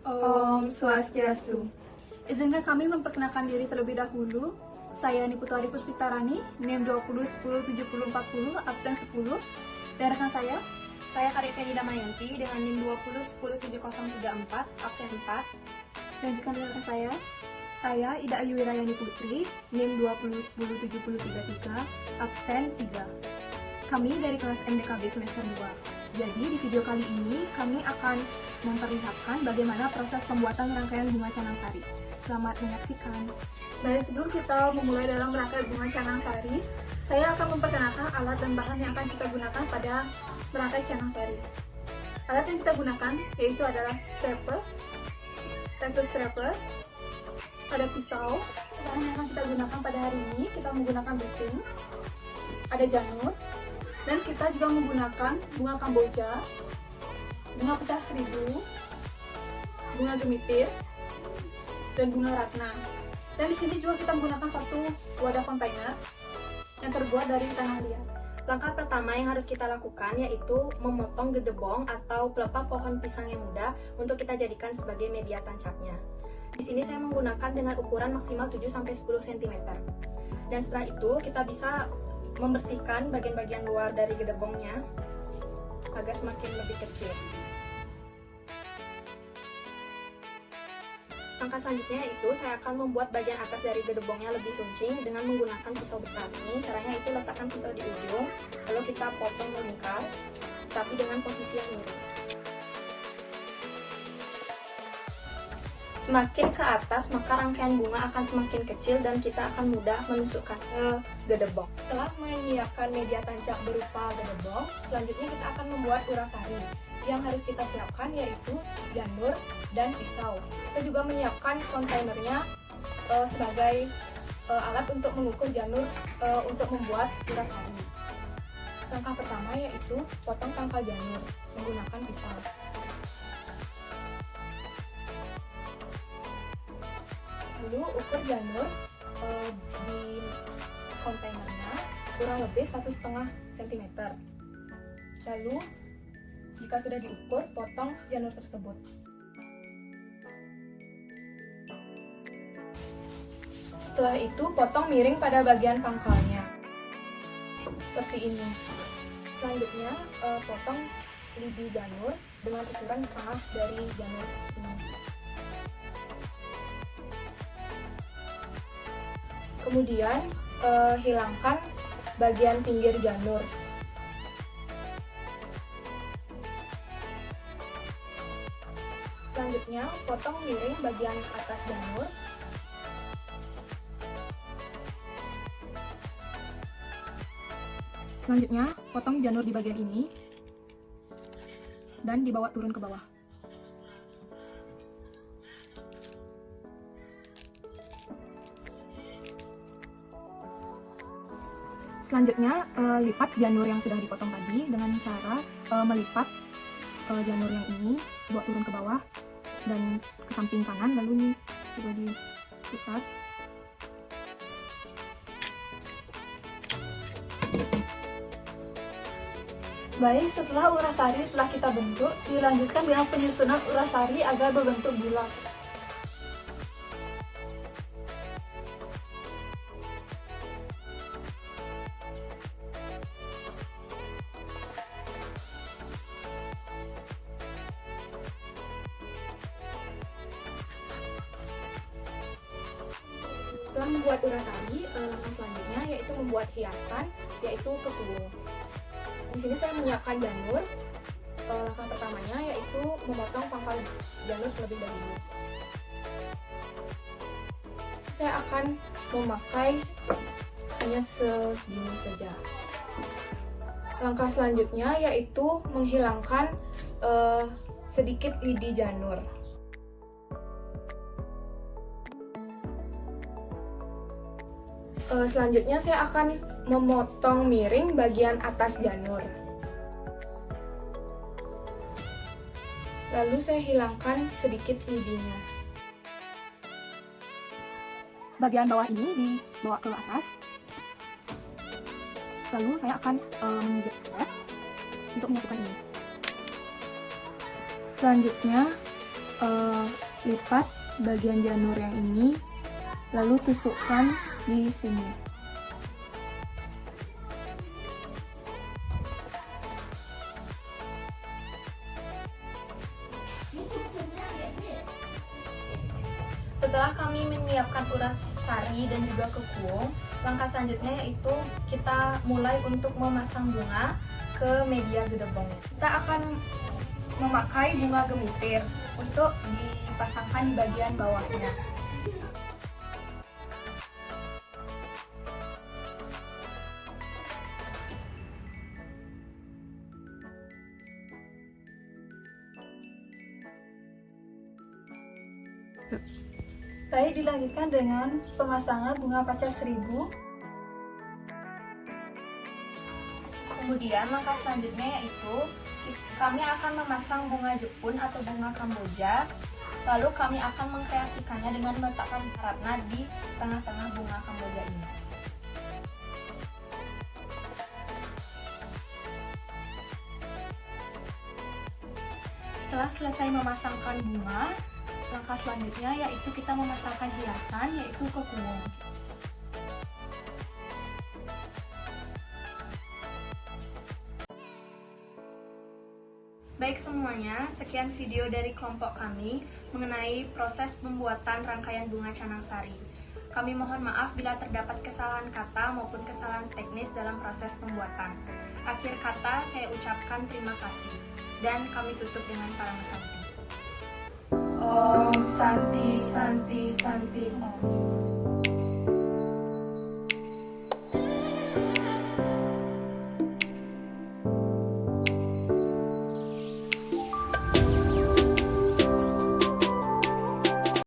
Om Swastiastu. Izinkan kami memperkenalkan diri terlebih dahulu. Saya Niputwari Puspitarani, NIM 20107040, absen 10. Dan rekan Saya Karya Feni Damayanti dengan NIM 20107034, absen 4. dan juga rekan saya Ida Ayu Wirayani Putri, NIM 20107033, absen 3. Kami dari kelas MDKB semester 2. Jadi di video kali ini kami akan memperlihatkan bagaimana proses pembuatan rangkaian bunga canang sari. Selamat menyaksikan. Baik, sebelum kita memulai dalam merangkai bunga canang sari, saya akan memperkenalkan alat dan bahan yang akan kita gunakan pada merangkai canang sari. Alat yang kita gunakan yaitu adalah staples, ada pisau. Bahan yang akan kita gunakan pada hari ini, kita menggunakan gunting, ada janur, dan kita juga menggunakan bunga kamboja, bunga pecah seribu, bunga gemitir, dan bunga ratna. Dan di sini juga kita menggunakan satu wadah kontainer yang terbuat dari tanah liat. Langkah pertama yang harus kita lakukan yaitu memotong gedebong atau pelepah pohon pisang yang muda untuk kita jadikan sebagai media tancapnya. Di sini saya menggunakan dengan ukuran maksimal 7-10 cm. Dan setelah itu kita bisa membersihkan bagian-bagian luar dari gedebongnya agar semakin lebih kecil. Langkah selanjutnya yaitu saya akan membuat bagian atas dari gedebongnya lebih runcing dengan menggunakan pisau besar. Ini caranya itu letakkan pisau di ujung, lalu kita potong melingkar, tapi dengan posisi yang miring. Semakin ke atas, maka rangkaian bunga akan semakin kecil dan kita akan mudah menusukkan ke gedebong. Setelah menyiapkan media tancap berupa gedebong, selanjutnya kita akan membuat urasari. Yang harus kita siapkan yaitu janur dan pisau. Kita juga menyiapkan kontainernya sebagai alat untuk mengukur janur untuk membuat urasari. Langkah pertama yaitu potong pangkal janur menggunakan pisau. Lalu ukur janur di kontainernya kurang lebih 1,5 cm. Lalu jika sudah diukur, potong janur tersebut. Setelah itu potong miring pada bagian pangkalnya seperti ini. Selanjutnya potong lidi janur dengan ukuran setengah dari janur ini. Kemudian hilangkan bagian pinggir janur. Selanjutnya potong miring bagian atas janur. Selanjutnya potong janur di bagian ini dan dibawa turun ke bawah. Selanjutnya lipat janur yang sudah dipotong tadi dengan cara melipat janur yang ini, bawa turun ke bawah dan ke samping kanan, lalu ini coba dilipat. Baik, setelah urasari telah kita bentuk, dilanjutkan dengan penyusunan urasari agar berbentuk bulat. Setelah membuat urasari, langkah selanjutnya yaitu membuat hiasan, yaitu kepung. Di sini saya menyiapkan janur. Langkah pertamanya yaitu memotong pangkal janur terlebih dahulu. Saya akan memakai hanya segini saja. Langkah selanjutnya yaitu menghilangkan sedikit lidi janur. Selanjutnya saya akan memotong miring bagian atas janur. Lalu saya hilangkan sedikit lidinya. Bagian bawah ini dibawa ke atas. Lalu saya akan menjepit untuk menyatukan ini. Selanjutnya lipat bagian janur yang ini, lalu tusukkan di sini. Setelah kami menyiapkan uras sari dan juga kekuung, langkah selanjutnya yaitu kita mulai untuk memasang bunga ke media gedebong. Kita akan memakai bunga gemitir untuk dipasangkan di bagian bawahnya. Baik, dilanjutkan dengan pemasangan bunga pacar 1000. Kemudian langkah selanjutnya yaitu kami akan memasang bunga Jepun atau bunga Kamboja. Lalu kami akan mengkreasikannya dengan meletakkan ratna di tengah-tengah bunga Kamboja ini. Setelah selesai memasangkan bunga, langkah selanjutnya yaitu kita memasangkan hiasan, yaitu kekuung. Baik semuanya, sekian video dari kelompok kami mengenai proses pembuatan rangkaian bunga canang sari. Kami mohon maaf bila terdapat kesalahan kata maupun kesalahan teknis dalam proses pembuatan. Akhir kata saya ucapkan terima kasih dan kami tutup dengan parang santi. Om Santi Santi Santi Om.